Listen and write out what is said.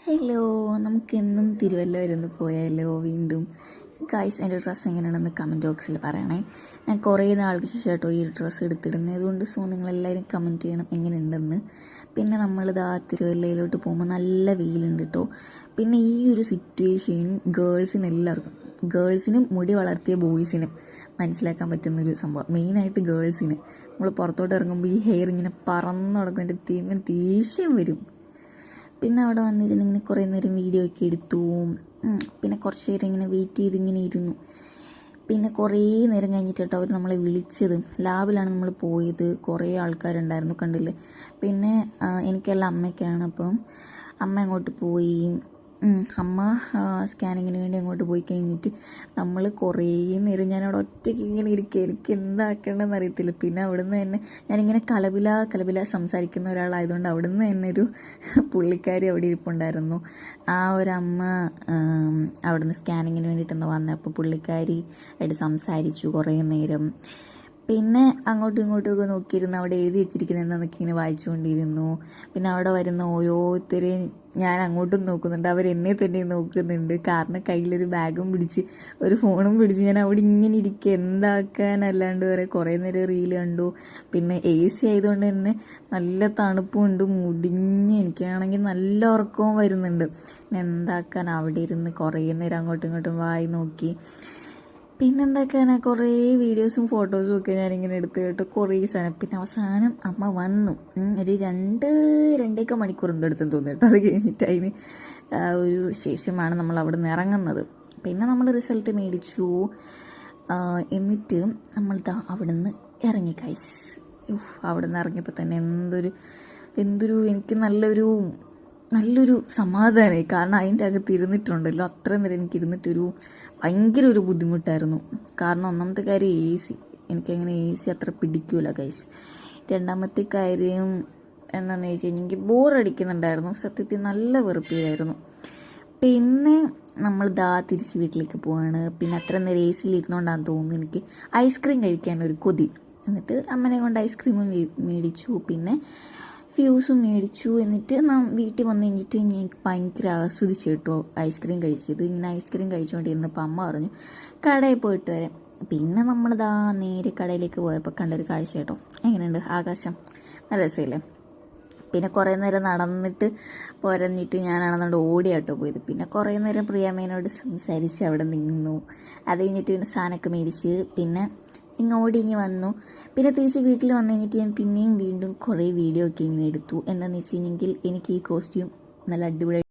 Hello, നമുക്കെന്നും Thiruvalla വരെ ഒന്ന് പോയാലോ വീണ്ടും? ഗൈസ്, എൻ്റെ ഡ്രസ്സ് എങ്ങനെയാണെന്ന് കമൻറ്റ് ബോക്സിൽ പറയണേ. ഞാൻ കുറേ നാൾക്ക് ശേഷം കേട്ടോ ഈ ഡ്രസ്സ് എടുത്തിടുന്നത്. അതുകൊണ്ട് നിങ്ങളെല്ലാവരും കമൻറ്റ് ചെയ്യണം എങ്ങനെയുണ്ടെന്ന്. പിന്നെ നമ്മളിതാ തിരുവല്ലയിലോട്ട് പോകുമ്പോൾ നല്ല വെയിലുണ്ട് കേട്ടോ. പിന്നെ ഈ ഒരു സിറ്റുവേഷൻ ഗേൾസിനും മുടി വളർത്തിയ ബോയ്സിനും മനസ്സിലാക്കാൻ പറ്റുന്നൊരു സംഭവം. മെയിനായിട്ട് ഗേൾസിന് നമ്മൾ പുറത്തോട്ട് ഇറങ്ങുമ്പോൾ ഈ ഹെയർ ഇങ്ങനെ പറന്ന് നടക്കുന്നതിൻ്റെ ദേഷ്യം വരും. പിന്നെ അവിടെ വന്നിരുന്ന് ഇങ്ങനെ കുറേ നേരം വീഡിയോ ഒക്കെ എടുത്തു. പിന്നെ കുറച്ച് നേരം ഇങ്ങനെ വെയിറ്റ് ചെയ്ത് ഇങ്ങനെ ഇരുന്നു. പിന്നെ കുറേ നേരം കഴിഞ്ഞിട്ടോ അവർ നമ്മളെ വിളിച്ചത്. ലാബിലാണ് നമ്മൾ പോയത്. കുറേ ആൾക്കാരുണ്ടായിരുന്നു, കണ്ടില്ലേ. പിന്നെ എനിക്കെല്ലാം അമ്മയ്ക്കാണ്. അപ്പം അമ്മ അങ്ങോട്ട് പോയി. അമ്മ സ്കാനിങ്ങിന് വേണ്ടി അങ്ങോട്ട് പോയി കഴിഞ്ഞിട്ട് നമ്മൾ കുറേ നേരം ഞാനവിടെ ഒറ്റയ്ക്ക് ഇങ്ങനെ ഇരിക്കുക. എനിക്ക് എന്താക്കണമെന്ന് അറിയത്തില്ല. പിന്നെ അവിടുന്ന് തന്നെ ഞാനിങ്ങനെ കലപില സംസാരിക്കുന്ന ഒരാളായതുകൊണ്ട് അവിടുന്ന് തന്നെ ഒരു പുള്ളിക്കാരി അവിടെ ഇരിപ്പുണ്ടായിരുന്നു. ആ ഒരമ്മ അവിടുന്ന് സ്കാനിങ്ങിന് വേണ്ടിയിട്ടൊന്ന് വന്നപ്പോൾ പുള്ളിക്കാരി ആയിട്ട് സംസാരിച്ചു കുറേ നേരം. പിന്നെ അങ്ങോട്ടും ഇങ്ങോട്ടുമൊക്കെ നോക്കിയിരുന്നു. അവിടെ എഴുതി വെച്ചിരിക്കുന്നത് എന്താണെന്നൊക്കെ ഇങ്ങനെ വായിച്ചുകൊണ്ടിരുന്നു. പിന്നെ അവിടെ വരുന്ന ഓരോരുത്തരെയും ഞാൻ അങ്ങോട്ടും നോക്കുന്നുണ്ട്, അവരെന്നെ തന്നെ നോക്കുന്നുണ്ട്. കാരണം കയ്യിലൊരു ബാഗും പിടിച്ച് ഒരു ഫോണും പിടിച്ച് ഞാൻ അവിടെ ഇങ്ങനെ ഇരിക്കുക. എന്താക്കാനല്ലാണ്ട് വേറെ. കുറേ നേരം റീല് കണ്ടു. പിന്നെ AC ആയതുകൊണ്ട് തന്നെ നല്ല തണുപ്പുണ്ട്. എനിക്കാണെങ്കിൽ നല്ല ഉറക്കവും വരുന്നുണ്ട്. എന്താക്കാൻ അവിടെ ഇരുന്ന് കുറേ നേരം അങ്ങോട്ടും ഇങ്ങോട്ടും വായി നോക്കി. പിന്നെന്തൊക്കെയാണ്, കുറേ വീഡിയോസും ഫോട്ടോസും ഒക്കെ ഞാനിങ്ങനെ എടുത്ത് കേട്ട് കുറേ സാധനം. പിന്നെ അവസാനം അമ്മ വന്നു. ഒരു 2-2.5 മണിക്കൂർ എന്തെടുത്തെന്ന് തോന്നി കേട്ടോ. അത് കഴിഞ്ഞിട്ട് അതിന് ഒരു ശേഷമാണ് നമ്മൾ അവിടെ നിന്ന് ഇറങ്ങുന്നത്. പിന്നെ നമ്മൾ റിസൾട്ട് മേടിച്ചു. എന്നിട്ട് നമ്മൾ അവിടെ നിന്ന് ഇറങ്ങി കൈസ്. അവിടെ നിന്ന് ഇറങ്ങിയപ്പോൾ തന്നെ എന്തൊരു എനിക്ക് നല്ലൊരു സമാധാനമായി. കാരണം അതിൻ്റെ അകത്ത് ഇരുന്നിട്ടുണ്ടല്ലോ, അത്രയും നേരം എനിക്ക് ഇരുന്നിട്ടൊരു ഭയങ്കര ഒരു ബുദ്ധിമുട്ടായിരുന്നു. കാരണം ഒന്നാമത്തെ കാര്യം AC, എനിക്കങ്ങനെ AC അത്ര പിടിക്കൂല ഗൈസ്. രണ്ടാമത്തെ കാര്യം എന്താണെന്ന് വെച്ച് കഴിഞ്ഞാൽ എനിക്ക് ബോറടിക്കുന്നുണ്ടായിരുന്നു. സത്യത്തിൽ നല്ല വെറുപ്പിയായിരുന്നു. പിന്നെ നമ്മൾ തിരിച്ച് വീട്ടിലേക്ക് പോവാണ്. പിന്നെ അത്ര നേരം AC ഇരുന്നുകൊണ്ടാണെന്ന് തോന്നുന്നു എനിക്ക് ഐസ്ക്രീം കഴിക്കാനൊരു കൊതി. എന്നിട്ട് അമ്മനെ കൊണ്ട് ഐസ്ക്രീമും മേടിച്ചു. പിന്നെ ഫ്യൂസും മേടിച്ചു. എന്നിട്ട് വീട്ടിൽ വന്നു കഴിഞ്ഞിട്ട് ഞാൻ ഭയങ്കര ആസ്വദിച്ചു കേട്ടോ ഐസ്ക്രീം കഴിച്ചത്. ഇങ്ങനെ ഐസ്ക്രീം കഴിച്ചുകൊണ്ടിരുന്നപ്പോൾ അമ്മ പറഞ്ഞു കടയിൽ പോയിട്ട് വരാം. പിന്നെ നമ്മൾ നേരെ കടയിലേക്ക് പോയപ്പോൾ കണ്ടൊരു കാഴ്ച കേട്ടോ. എങ്ങനെയുണ്ട് ആകാശം? നല്ല രസമില്ലേ? പിന്നെ കുറേ നേരം നടന്നിട്ട് പോരഞ്ഞിട്ട് ഞാനാണെന്നുകൊണ്ട് ഓടിയാട്ടോ പോയത്. പിന്നെ കുറേ നേരം പ്രിയാമ്മേനോട് സംസാരിച്ച് അവിടെ നിന്നു. അത് കഴിഞ്ഞിട്ട് പിന്നെ സാധനമൊക്കെ മേടിച്ച് പിന്നെ ഇങ്ങ് വന്നു. പിന്നെ തിരിച്ച് വീട്ടിൽ വന്നു കഴിഞ്ഞിട്ട് ഞാൻ പിന്നെയും വീണ്ടും കുറേ വീഡിയോ ഒക്കെ ഇങ്ങനെ എടുത്തു. എന്താണെന്ന് വെച്ച് കഴിഞ്ഞെങ്കിൽ എനിക്ക് ഈ കോസ്റ്റ്യൂം നല്ല അടിപൊളി